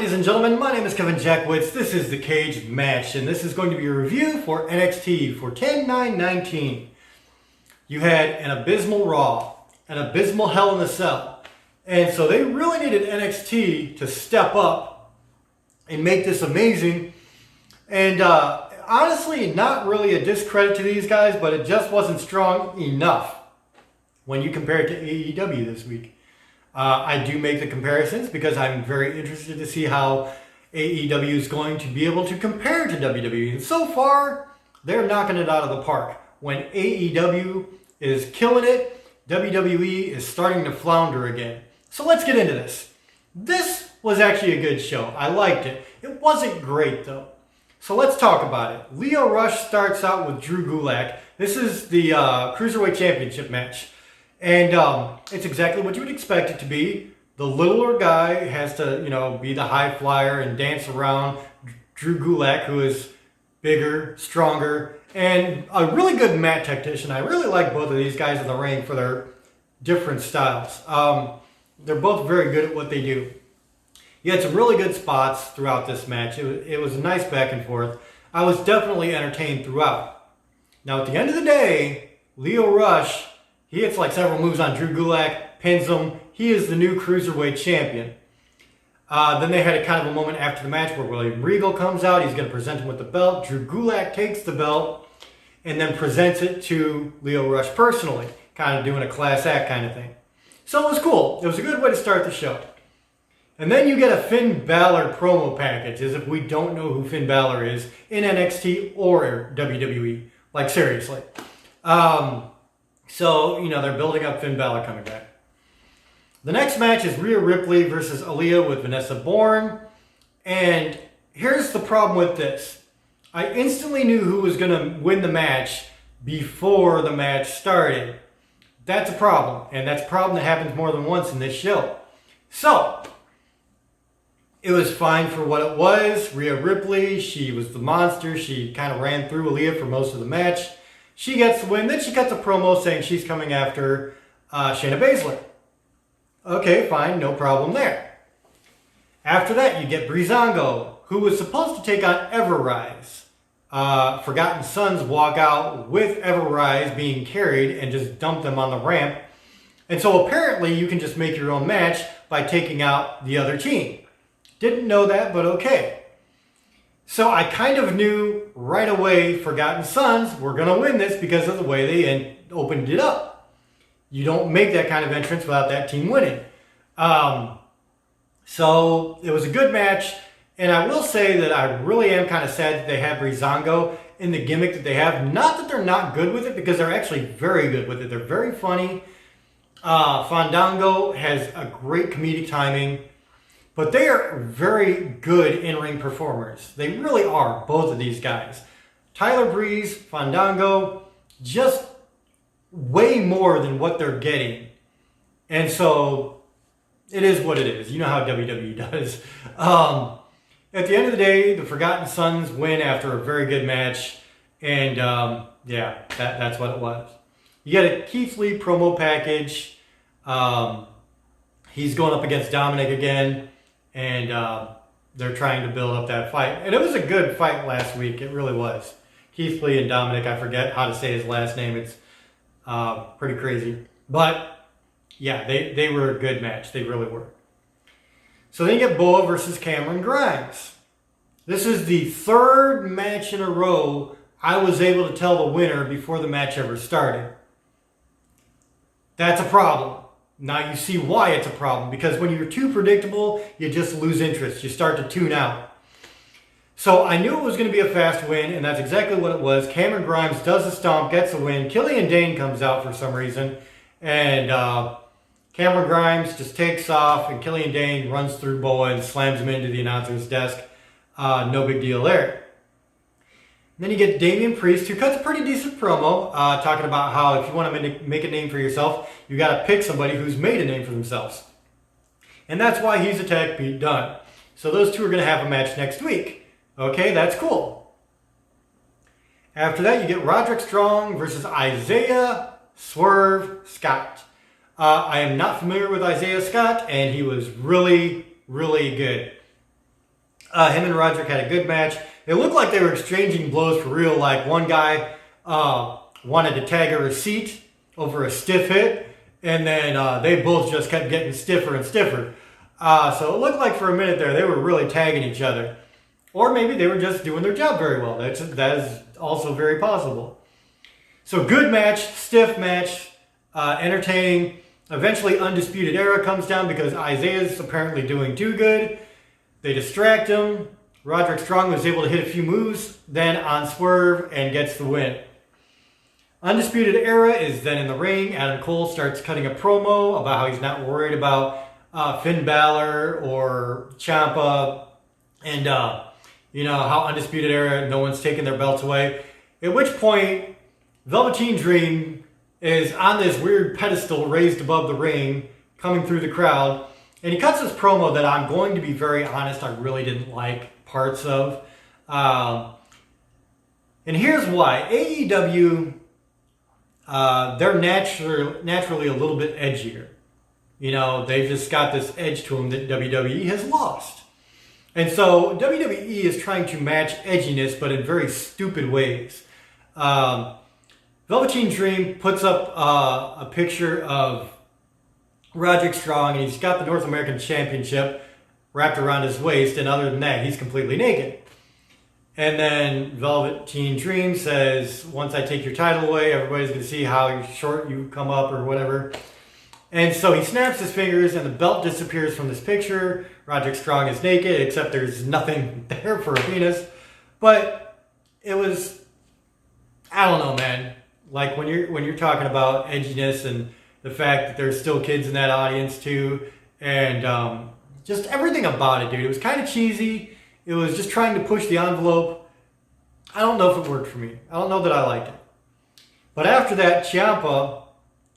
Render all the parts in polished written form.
ladies and gentlemen, my name is Kevin Jackwitz. This is the Kaged match, and this is going to be a review for NXT for 10/9/19. You had an abysmal Raw, an abysmal Hell in a Cell, and so they really needed NXT to step up and make this amazing. And honestly, not really a discredit to these guys, but it just wasn't strong enough when you compare it to AEW this week. I do make the comparisons because I'm very interested to see how AEW is going to be able to compare to WWE. And so far, they're knocking it out of the park. When AEW is killing it, WWE is starting to flounder again. So let's get into this. This was actually a good show. I liked it. It wasn't great though. So let's talk about it. Lio Rush starts out with Drew Gulak. This is the Cruiserweight Championship match. And it's exactly what you would expect it to be. The littler guy has to, be the high flyer and dance around Drew Gulak, who is bigger, stronger, and a really good mat technician. I really like both of these guys in the ring for their different styles. They're both very good at what they do. You had some really good spots throughout this match. It was a nice back and forth. I was definitely entertained throughout. Now, at the end of the day, Lio Rush, he hits like several moves on Drew Gulak, pins him. He is the new Cruiserweight Champion. Then they had a kind of a moment after the match where William Regal comes out. He's going to present him with the belt. Drew Gulak takes the belt and then presents it to Lio Rush personally, kind of doing a class act kind of thing. So it was cool. It was a good way to start the show. And then you get a Finn Balor promo package, as if we don't know who Finn Balor is in NXT or WWE. Like, seriously. So, they're building up Finn Balor coming back. The next match is Rhea Ripley versus Aaliyah with Vanessa Bourne. And here's the problem with this. I instantly knew who was going to win the match before the match started. That's a problem. And that's a problem that happens more than once in this show. So, it was fine for what it was. Rhea Ripley, she was the monster. She kind of ran through Aaliyah for most of the match. She gets the win. Then she cuts a promo saying she's coming after Shayna Baszler. Okay, fine. No problem there. After that, you get Breezango, who was supposed to take on Everrise. Forgotten Sons walk out with Everrise being carried and just dump them on the ramp. And so apparently you can just make your own match by taking out the other team. Didn't know that, but okay. So I kind of knew right away Forgotten Sons were going to win this because of the way they opened it up. You don't make that kind of entrance without that team winning. So it was a good match. And I will say that I really am kind of sad that they have Breezango in the gimmick that they have. Not that they're not good with it, because they're actually very good with it. They're very funny. Fandango has a great comedic timing. But they are very good in-ring performers. They really are, both of these guys. Tyler Breeze, Fandango, just way more than what they're getting. And so, it is what it is. You know how WWE does. At the end of the day, the Forgotten Sons win after a very good match. And that's what it was. You get a Keith Lee promo package. He's going up against Dominic again. And they're trying to build up that fight. And it was a good fight last week. It really was. Keith Lee and Dominic, I forget how to say his last name. It's pretty crazy. But, yeah, they were a good match. They really were. So then you get Boa versus Cameron Grimes. This is the third match in a row I was able to tell the winner before the match ever started. That's a problem. Now you see why it's a problem, because when you're too predictable, you just lose interest. You start to tune out. So I knew it was going to be a fast win, and that's exactly what it was. Cameron Grimes does the stomp, gets the win. Killian Dane comes out for some reason, and Cameron Grimes just takes off, and Killian Dane runs through Boa and slams him into the announcer's desk. No big deal there. Then you get Damian Priest, who cuts a pretty decent promo, talking about how if you want to make a name for yourself, you got to pick somebody who's made a name for themselves. And that's why he's attacked Pete Dunne. So those two are going to have a match next week. Okay, that's cool. After that, you get Roderick Strong versus Isaiah Swerve Scott. I am not familiar with Isaiah Scott, and he was really, really good. Him and Roderick had a good match. It looked like they were exchanging blows for real. Like one guy wanted to tag a receipt over a stiff hit, and then they both just kept getting stiffer and stiffer. So it looked like for a minute there they were really tagging each other. Or maybe they were just doing their job very well. That is also very possible. So good match, stiff match, entertaining. Eventually Undisputed Era comes down because Isaiah's apparently doing too good. They distract him. Roderick Strong was able to hit a few moves, then on Swerve, and gets the win. Undisputed Era is then in the ring. Adam Cole starts cutting a promo about how he's not worried about Finn Balor or Ciampa, and how Undisputed Era, no one's taking their belts away. At which point, Velveteen Dream is on this weird pedestal raised above the ring, coming through the crowd, and he cuts this promo that I'm going to be very honest, I really didn't like parts of. And here's why. AEW, they're naturally a little bit edgier. They've just got this edge to them that WWE has lost. And so WWE is trying to match edginess, but in very stupid ways. Velveteen Dream puts up a picture of Roderick Strong, and he's got the North American Championship wrapped around his waist, and other than that, he's completely naked. And then Velveteen Dream says, once I take your title away, everybody's going to see how short you come up or whatever. And so he snaps his fingers, and the belt disappears from this picture. Roderick Strong is naked, except there's nothing there for a penis. But it was, I don't know, man. Like when you're talking about edginess and the fact that there's still kids in that audience too, and just everything about it, dude. It was kind of cheesy. It was just trying to push the envelope. I don't know if it worked for me. I don't know that I liked it. But after that, Ciampa,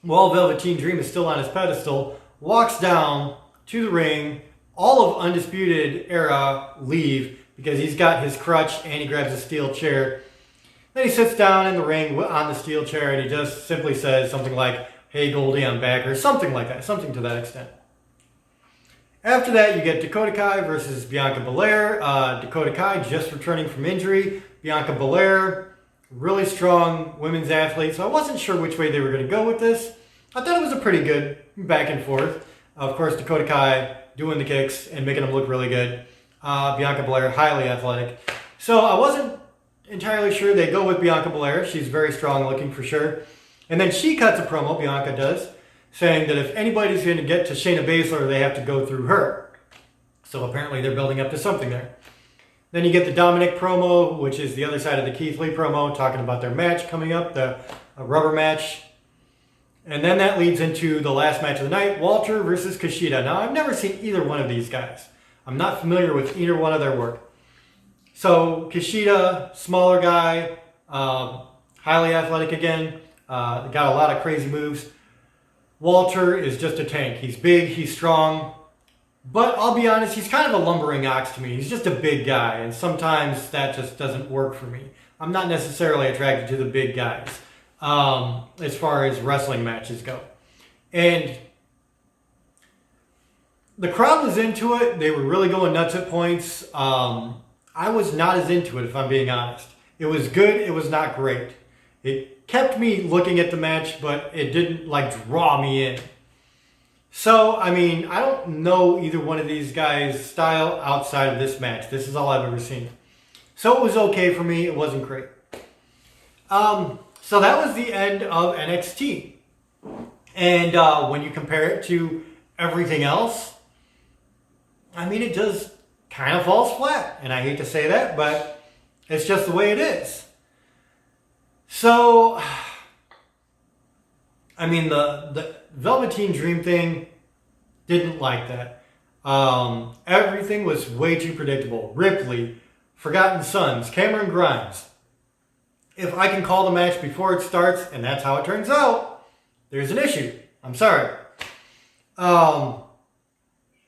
while Velveteen Dream is still on his pedestal, walks down to the ring. All of Undisputed Era leave because he's got his crutch and he grabs a steel chair. Then he sits down in the ring on the steel chair and he just simply says something like, "Hey Goldie, I'm back," or something like that, something to that extent. After that, you get Dakota Kai versus Bianca Belair. Dakota Kai just returning from injury. Bianca Belair, really strong women's athlete, so I wasn't sure which way they were going to go with this. I thought it was a pretty good back and forth. Of course, Dakota Kai doing the kicks and making them look really good. Bianca Belair, highly athletic. So I wasn't entirely sure they'd go with Bianca Belair. She's very strong looking for sure. And then she cuts a promo, Bianca does, saying that if anybody's going to get to Shayna Baszler, they have to go through her. So apparently they're building up to something there. Then you get the Dominic promo, which is the other side of the Keith Lee promo, talking about their match coming up, the rubber match. And then that leads into the last match of the night, Walter versus Kushida. Now, I've never seen either one of these guys. I'm not familiar with either one of their work. So Kushida, smaller guy, highly athletic again, got a lot of crazy moves. Walter is just a tank. He's big, he's strong, but I'll be honest, he's kind of a lumbering ox to me. He's just a big guy, and sometimes that just doesn't work for me. I'm not necessarily attracted to the big guys as far as wrestling matches go. And the crowd was into it. They were really going nuts at points. I was not as into it, if I'm being honest. It was good. It was not great. It kept me looking at the match, but it didn't draw me in. So, I mean, I don't know either one of these guys' style outside of this match. This is all I've ever seen. So it was okay for me. It wasn't great. So that was the end of NXT. And when you compare it to everything else, I mean, it just kind of falls flat. And I hate to say that, but it's just the way it is. So, I mean, the Velveteen Dream thing, didn't like that. Everything was way too predictable. Ripley, Forgotten Sons, Cameron Grimes. If I can call the match before it starts, and that's how it turns out, there's an issue. I'm sorry. I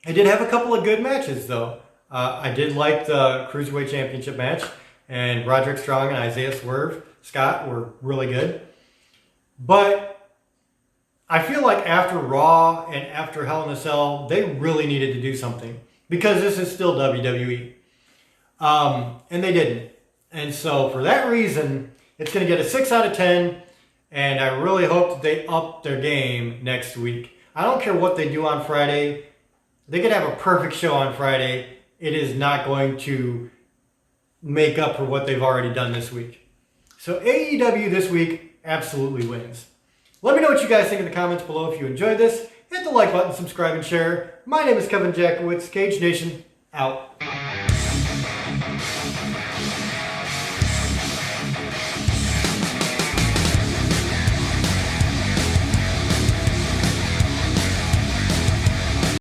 did have a couple of good matches, though. I did like the Cruiserweight Championship match, and Roderick Strong and Isaiah Swerve Scott were really good. But I feel like after Raw and after Hell in a Cell, they really needed to do something, because this is still WWE. And they didn't. And so for that reason, it's going to get a 6 out of 10. And I really hope that they up their game next week. I don't care what they do on Friday. They could have a perfect show on Friday. It is not going to make up for what they've already done this week. So AEW this week absolutely wins. Let me know what you guys think in the comments below if you enjoyed this. Hit the like button, subscribe, and share. My name is Kevin Jackowitz. Kaged Nation, out.